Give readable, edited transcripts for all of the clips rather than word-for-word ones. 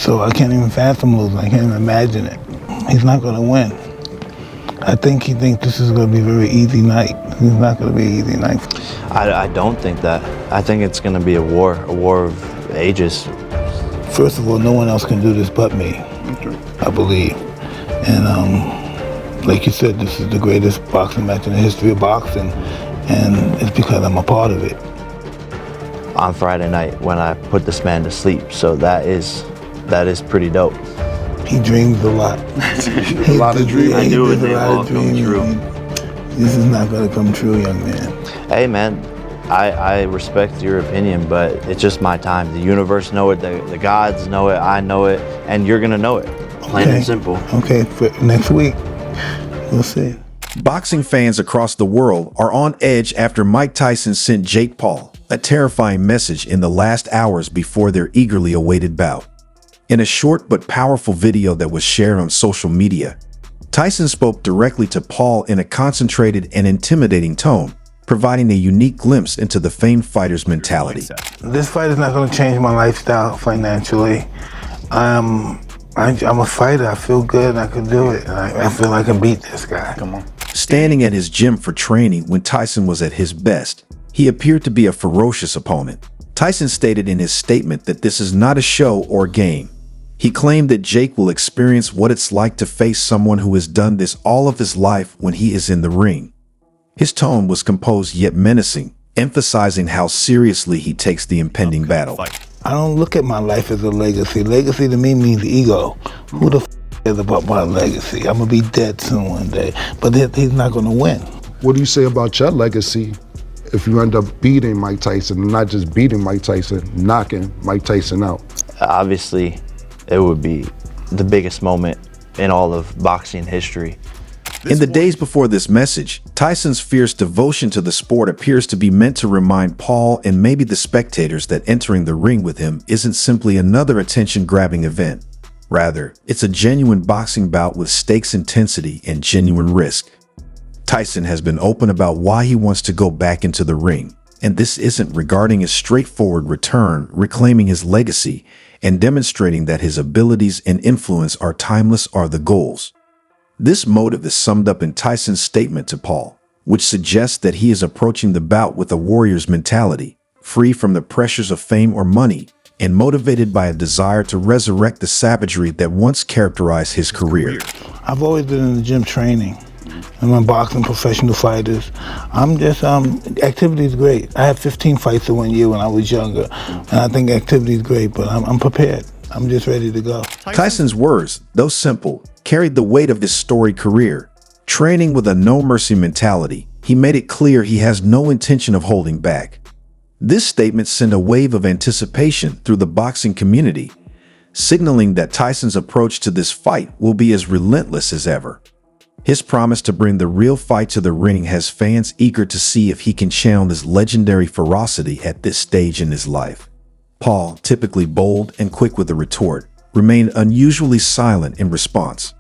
So I can't even fathom losing. I can't even imagine it. He's not going to win. I think he thinks this is going to be a very easy night. It's not going to be an easy night. I don't think that. I think it's going to be a war of ages. First of all, no one else can do this but me, I believe. And like you said, this is the greatest boxing match in the history of boxing, and it's because I'm a part of it. On Friday night when I put this man to sleep, so that is pretty dope. He dreams a lot. A lot of dreams. I knew it. They all come true. This is not going to come true, young man. Hey, man, I respect your opinion, but it's just my time. The universe know it, the gods know it, I know it, and you're going to know it. Plain and simple. Okay, for next week, we'll see. Boxing fans across the world are on edge after Mike Tyson sent Jake Paul a terrifying message in the last hours before their eagerly awaited bout. In a short but powerful video that was shared on social media, Tyson spoke directly to Paul in a concentrated and intimidating tone, providing a unique glimpse into the famed fighter's mentality. This fight is not going to change my lifestyle financially. I'm a fighter. I feel good. I can do it. I feel I can beat this guy. Come on. Standing at his gym for training when Tyson was at his best, he appeared to be a ferocious opponent. Tyson stated in his statement that this is not a show or game. He claimed that Jake will experience what it's like to face someone who has done this all of his life when he is in the ring. His tone was composed yet menacing, emphasizing how seriously he takes the impending battle. I don't look at my life as a legacy. Legacy to me means ego. Who the cares about my legacy? I'm going to be dead soon one day. But he's not going to win. What do you say about your legacy if you end up beating Mike Tyson, and not just beating Mike Tyson, knocking Mike Tyson out? Obviously, it would be the biggest moment in all of boxing history. In the days before this message, Tyson's fierce devotion to the sport appears to be meant to remind Paul and maybe the spectators that entering the ring with him isn't simply another attention-grabbing event. Rather, it's a genuine boxing bout with stakes intensity and genuine risk. Tyson has been open about why he wants to go back into the ring, and this isn't regarding his straightforward return, reclaiming his legacy, and demonstrating that his abilities and influence are timeless are the goals. This motive is summed up in Tyson's statement to Paul, which suggests that he is approaching the bout with a warrior's mentality, free from the pressures of fame or money, and motivated by a desire to resurrect the savagery that once characterized his career. I've always been in the gym training. I'm boxing professional fighters. Activity is great. I had 15 fights in 1 year when I was younger, and I think activity is great, but I'm prepared. I'm just ready to go. Tyson's words, though simple, carried the weight of his storied career. Training with a no-mercy mentality, he made it clear he has no intention of holding back. This statement sent a wave of anticipation through the boxing community, signaling that Tyson's approach to this fight will be as relentless as ever. His promise to bring the real fight to the ring has fans eager to see if he can channel his legendary ferocity at this stage in his life. Paul, typically bold and quick with a retort, remained unusually silent in response.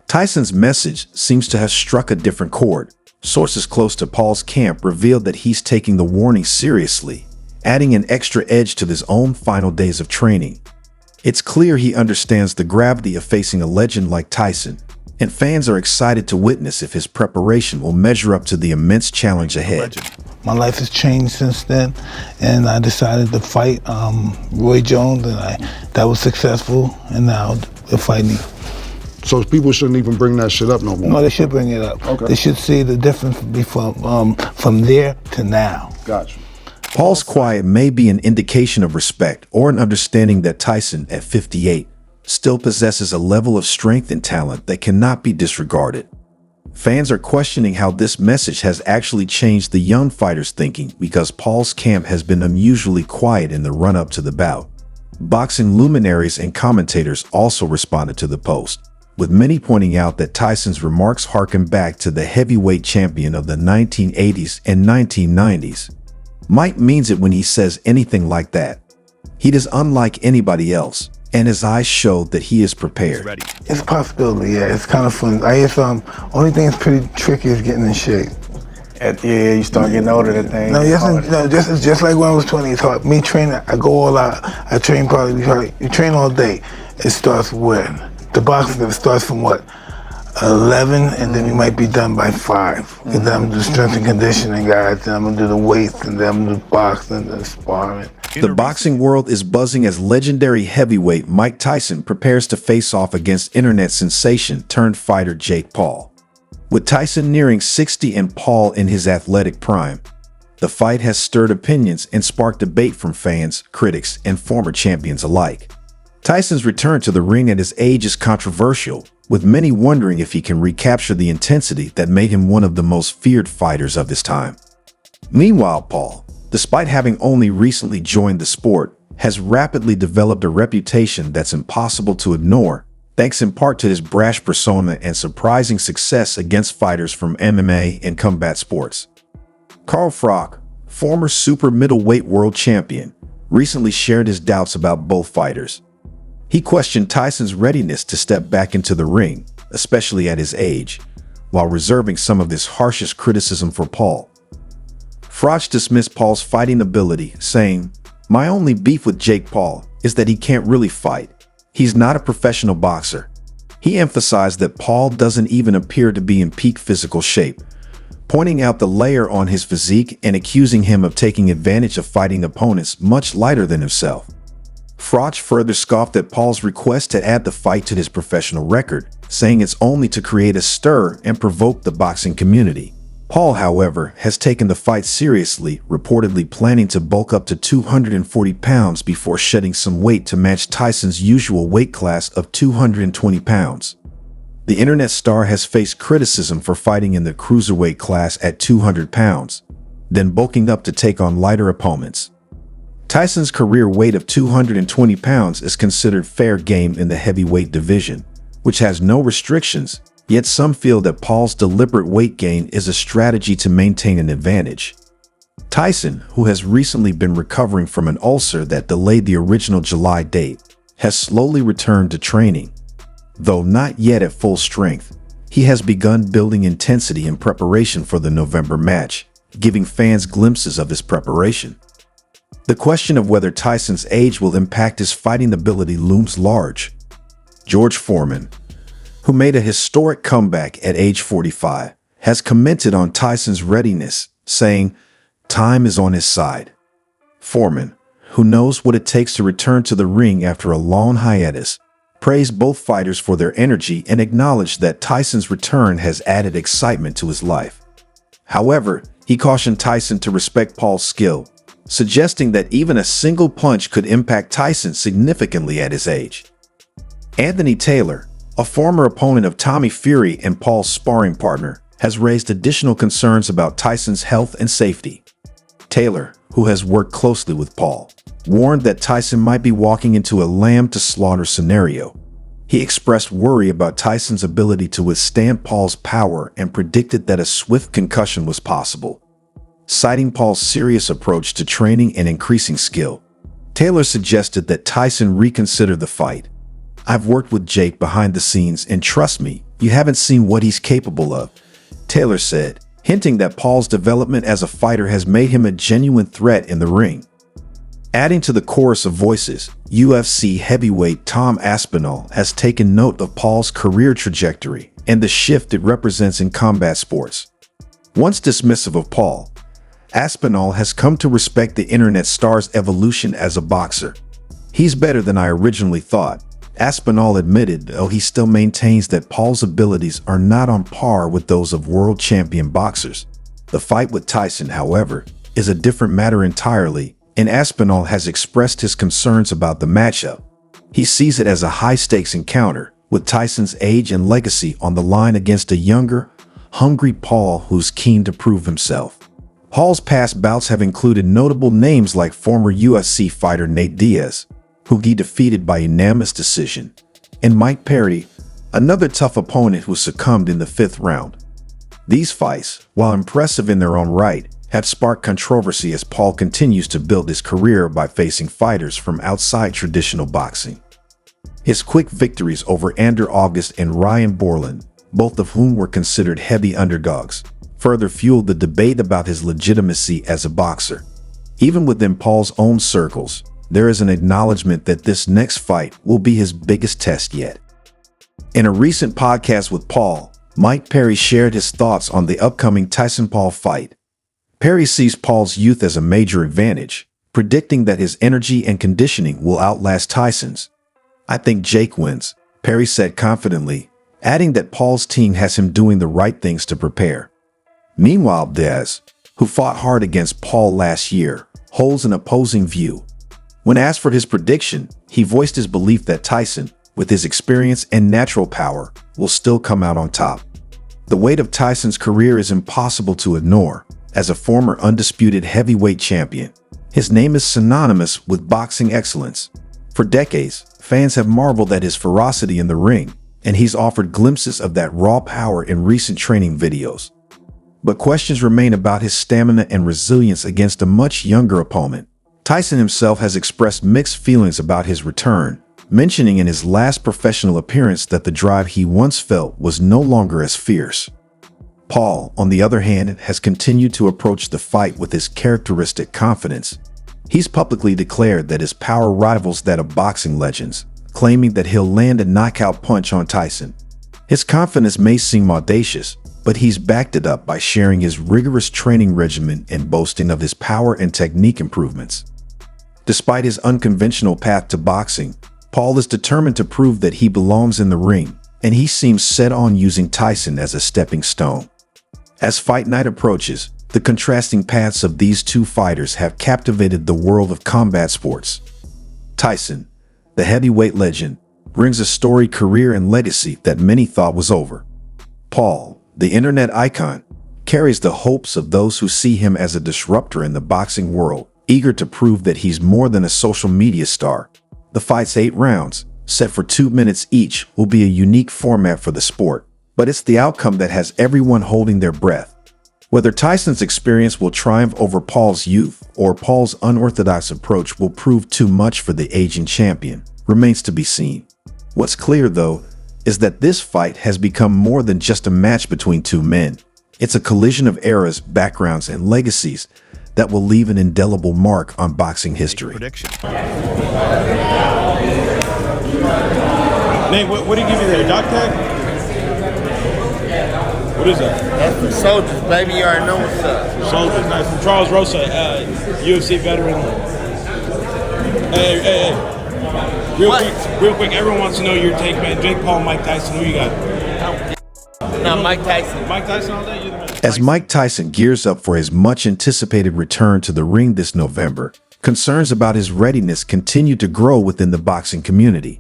Tyson's message seems to have struck a different chord. Sources close to Paul's camp revealed that he's taking the warning seriously, adding an extra edge to his own final days of training. It's clear he understands the gravity of facing a legend like Tyson, and fans are excited to witness if his preparation will measure up to the immense challenge ahead. My life has changed since then, and I decided to fight Roy Jones, and that was successful, and now we're fighting. So people shouldn't even bring that shit up no more? No, they should bring it up. Okay. They should see the difference from there to now. Gotcha. Paul's quiet may be an indication of respect or an understanding that Tyson, at 58, still possesses a level of strength and talent that cannot be disregarded. Fans are questioning how this message has actually changed the young fighter's thinking because Paul's camp has been unusually quiet in the run-up to the bout. Boxing luminaries and commentators also responded to the post, with many pointing out that Tyson's remarks harken back to the heavyweight champion of the 1980s and 1990s. Mike means it when he says anything like that. He is unlike anybody else, and his eyes show that he is prepared. It's a possibility, yeah. It's kind of fun. Only thing that's pretty tricky is getting in shape. Yeah, you start getting older, that thing. Just like when I was 20, it's hard. Me training, I go all out. I train you train all day. it starts when? The boxing starts from what? 11, and then we might be done by 5. And then I'm gonna do strength and conditioning, guys. Then I'm gonna do the weights, and then I'm gonna do boxing and sparring. The boxing world is buzzing as legendary heavyweight Mike Tyson prepares to face off against internet sensation turned fighter Jake Paul. With Tyson nearing 60 and Paul in his athletic prime, the fight has stirred opinions and sparked debate from fans, critics, and former champions alike. Tyson's return to the ring at his age is controversial, with many wondering if he can recapture the intensity that made him one of the most feared fighters of his time. Meanwhile, Paul, despite having only recently joined the sport, has rapidly developed a reputation that's impossible to ignore, thanks in part to his brash persona and surprising success against fighters from MMA and combat sports. Carl Froch, former super middleweight world champion, recently shared his doubts about both fighters. He questioned Tyson's readiness to step back into the ring, especially at his age, while reserving some of his harshest criticism for Paul. Froch dismissed Paul's fighting ability, saying, "My only beef with Jake Paul is that he can't really fight. He's not a professional boxer." He emphasized that Paul doesn't even appear to be in peak physical shape, pointing out the layer on his physique and accusing him of taking advantage of fighting opponents much lighter than himself. Froch further scoffed at Paul's request to add the fight to his professional record, saying it's only to create a stir and provoke the boxing community. Paul, however, has taken the fight seriously, reportedly planning to bulk up to 240 pounds before shedding some weight to match Tyson's usual weight class of 220 pounds. The internet star has faced criticism for fighting in the cruiserweight class at 200 pounds, then bulking up to take on lighter opponents. Tyson's career weight of 220 pounds is considered fair game in the heavyweight division, which has no restrictions, yet some feel that Paul's deliberate weight gain is a strategy to maintain an advantage. Tyson, who has recently been recovering from an ulcer that delayed the original July date, has slowly returned to training. Though not yet at full strength, he has begun building intensity in preparation for the November match, giving fans glimpses of his preparation. The question of whether Tyson's age will impact his fighting ability looms large. George Foreman, who made a historic comeback at age 45, has commented on Tyson's readiness, saying, "Time is on his side." Foreman, who knows what it takes to return to the ring after a long hiatus, praised both fighters for their energy and acknowledged that Tyson's return has added excitement to his life. However, he cautioned Tyson to respect Paul's skill, suggesting that even a single punch could impact Tyson significantly at his age. Anthony Taylor, a former opponent of Tommy Fury and Paul's sparring partner, has raised additional concerns about Tyson's health and safety. Taylor, who has worked closely with Paul, warned that Tyson might be walking into a lamb-to-slaughter scenario. He expressed worry about Tyson's ability to withstand Paul's power and predicted that a swift concussion was possible. Citing Paul's serious approach to training and increasing skill, Taylor suggested that Tyson reconsider the fight. "I've worked with Jake behind the scenes, and trust me, you haven't seen what he's capable of," Taylor said, hinting that Paul's development as a fighter has made him a genuine threat in the ring. Adding to the chorus of voices, UFC heavyweight Tom Aspinall has taken note of Paul's career trajectory and the shift it represents in combat sports. Once dismissive of Paul, Aspinall has come to respect the internet star's evolution as a boxer. "He's better than I originally thought," Aspinall admitted, though he still maintains that Paul's abilities are not on par with those of world champion boxers. The fight with Tyson, however, is a different matter entirely, and Aspinall has expressed his concerns about the matchup. He sees it as a high-stakes encounter, with Tyson's age and legacy on the line against a younger, hungry Paul who's keen to prove himself. Paul's past bouts have included notable names like former UFC fighter Nate Diaz, who he defeated by unanimous decision, and Mike Perry, another tough opponent who succumbed in the 5th round. These fights, while impressive in their own right, have sparked controversy as Paul continues to build his career by facing fighters from outside traditional boxing. His quick victories over Andrew August and Ryan Borland, both of whom were considered heavy underdogs, further fueled the debate about his legitimacy as a boxer. Even within Paul's own circles, there is an acknowledgement that this next fight will be his biggest test yet. In a recent podcast with Paul, Mike Perry shared his thoughts on the upcoming Tyson-Paul fight. Perry sees Paul's youth as a major advantage, predicting that his energy and conditioning will outlast Tyson's. "I think Jake wins," Perry said confidently, adding that Paul's team has him doing the right things to prepare. Meanwhile, Diaz, who fought hard against Paul last year, holds an opposing view. When asked for his prediction, he voiced his belief that Tyson, with his experience and natural power, will still come out on top. The weight of Tyson's career is impossible to ignore. As a former undisputed heavyweight champion, his name is synonymous with boxing excellence. For decades, fans have marveled at his ferocity in the ring, and he's offered glimpses of that raw power in recent training videos. But questions remain about his stamina and resilience against a much younger opponent. Tyson himself has expressed mixed feelings about his return, mentioning in his last professional appearance that the drive he once felt was no longer as fierce. Paul, on the other hand, has continued to approach the fight with his characteristic confidence. He's publicly declared that his power rivals that of boxing legends, claiming that he'll land a knockout punch on Tyson. His confidence may seem audacious, but he's backed it up by sharing his rigorous training regimen and boasting of his power and technique improvements. Despite his unconventional path to boxing, Paul is determined to prove that he belongs in the ring, and he seems set on using Tyson as a stepping stone. As fight night approaches, the contrasting paths of these two fighters have captivated the world of combat sports. Tyson, the heavyweight legend, brings a storied career and legacy that many thought was over. Paul, the internet icon, carries the hopes of those who see him as a disruptor in the boxing world, eager to prove that he's more than a social media star. The fight's 8 rounds, set for 2 minutes each, will be a unique format for the sport, but it's the outcome that has everyone holding their breath. Whether Tyson's experience will triumph over Paul's youth or Paul's unorthodox approach will prove too much for the aging champion remains to be seen. What's clear, though, is that this fight has become more than just a match between two men. It's a collision of eras, backgrounds, and legacies that will leave an indelible mark on boxing history. Nate, what did he give you there? Doc tag? What is that? That's for soldiers, baby. You already know what's up. Soldiers, nice. From Charles Rosa, UFC veteran. Hey. Real quick, everyone wants to know your take, man. Jake Paul, Mike Tyson, who you got? No, Mike Tyson. Mike Tyson all day? You're the man. As Mike Tyson gears up for his much-anticipated return to the ring this November, concerns about his readiness continue to grow within the boxing community.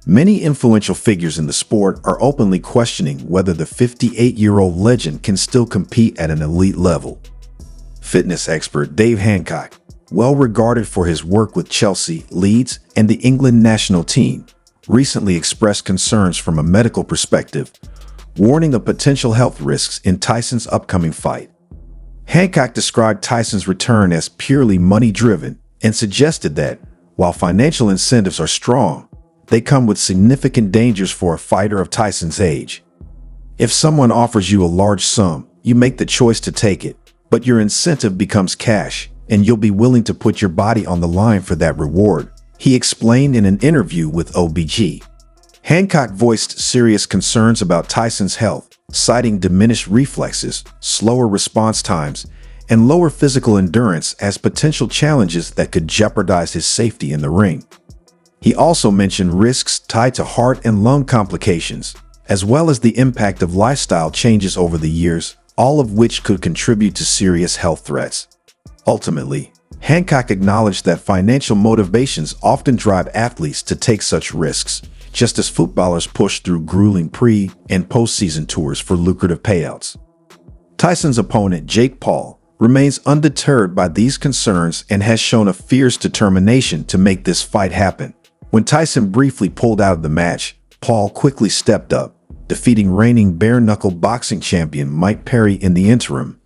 Many influential figures in the sport are openly questioning whether the 58-year-old legend can still compete at an elite level. Fitness expert Dave Hancock, well regarded for his work with Chelsea, Leeds, and the England national team, recently expressed concerns from a medical perspective, warning of potential health risks in Tyson's upcoming fight. Hancock described Tyson's return as purely money-driven and suggested that, while financial incentives are strong, they come with significant dangers for a fighter of Tyson's age. If someone offers you a large sum, you make the choice to take it, but your incentive becomes cash, and you'll be willing to put your body on the line for that reward, he explained in an interview with OBG. Hancock voiced serious concerns about Tyson's health, citing diminished reflexes, slower response times, and lower physical endurance as potential challenges that could jeopardize his safety in the ring. He also mentioned risks tied to heart and lung complications, as well as the impact of lifestyle changes over the years, all of which could contribute to serious health threats. Ultimately, Hancock acknowledged that financial motivations often drive athletes to take such risks, just as footballers push through grueling pre- and postseason tours for lucrative payouts. Tyson's opponent, Jake Paul, remains undeterred by these concerns and has shown a fierce determination to make this fight happen. When Tyson briefly pulled out of the match, Paul quickly stepped up, defeating reigning bare-knuckle boxing champion Mike Perry in the interim,